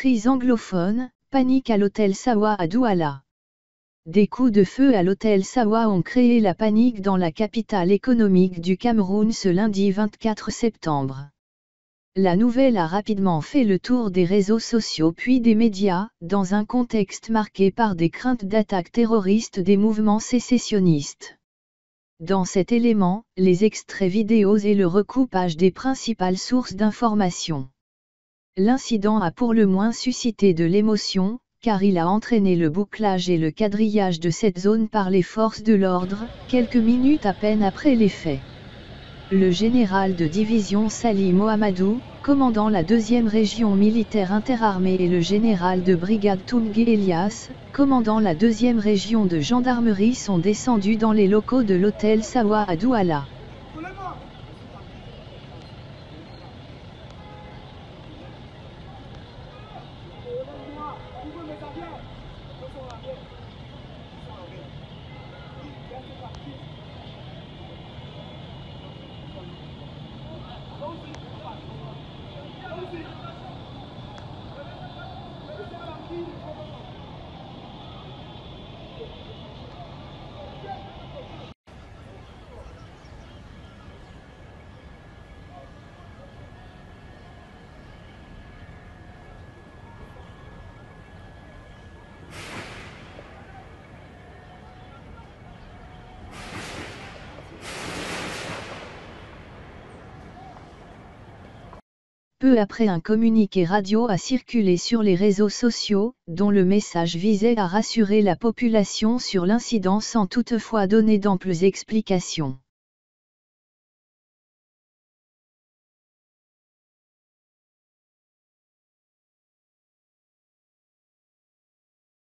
Crise anglophone, panique à l'hôtel Sawa à Douala. Des coups de feu à l'hôtel Sawa ont créé la panique dans la capitale économique du Cameroun ce lundi 24 septembre. La nouvelle a rapidement fait le tour des réseaux sociaux puis des médias, dans un contexte marqué par des craintes d'attaques terroristes des mouvements sécessionnistes. Dans cet élément, les extraits vidéos et le recoupage des principales sources d'information. L'incident a pour le moins suscité de l'émotion, car il a entraîné le bouclage et le quadrillage de cette zone par les forces de l'ordre, quelques minutes à peine après les faits. Le général de division Sali Mohamedou, commandant la 2e région militaire interarmée et le général de brigade Toungé Elias, commandant la 2e région de gendarmerie sont descendus dans les locaux de l'hôtel Sawa à Douala. Peu après, un communiqué radio a circulé sur les réseaux sociaux, dont le message visait à rassurer la population sur l'incident sans toutefois donner d'amples explications.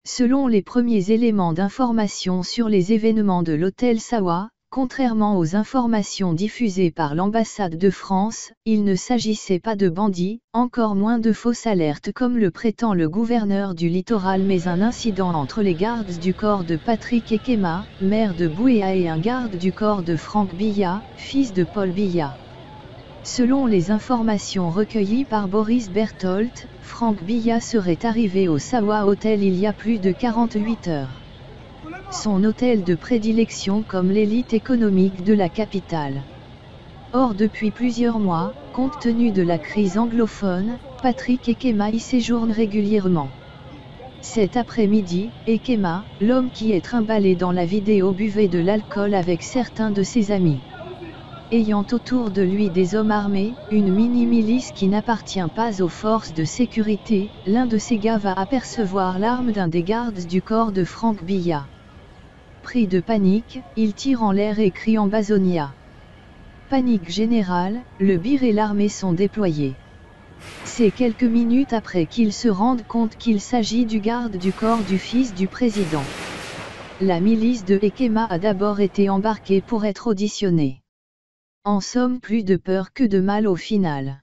Selon les premiers éléments d'information sur les événements de l'hôtel Sawa, contrairement aux informations diffusées par l'ambassade de France, il ne s'agissait pas de bandits, encore moins de fausses alertes comme le prétend le gouverneur du littoral, mais un incident entre les gardes du corps de Patrick Ekema, maire de Bouéa, et un garde du corps de Franck Biya, fils de Paul Biya. Selon les informations recueillies par Boris Berthold, Franck Biya serait arrivé au Sawa Hotel il y a plus de 48 heures. Son hôtel de prédilection comme l'élite économique de la capitale. Or depuis plusieurs mois, compte tenu de la crise anglophone, Patrick Ekema y séjourne régulièrement. Cet après-midi, Ekema, l'homme qui est trimballé dans la vidéo, buvait de l'alcool avec certains de ses amis. Ayant autour de lui des hommes armés, une mini-milice qui n'appartient pas aux forces de sécurité, l'un de ces gars va apercevoir l'arme d'un des gardes du corps de Franck Biya. Pris de panique, il tire en l'air et crie en basonia. Panique générale, le BIR et l'armée sont déployés. C'est quelques minutes après qu'ils se rendent compte qu'il s'agit du garde du corps du fils du président. La milice de Ekema a d'abord été embarquée pour être auditionnée. En somme, plus de peur que de mal au final.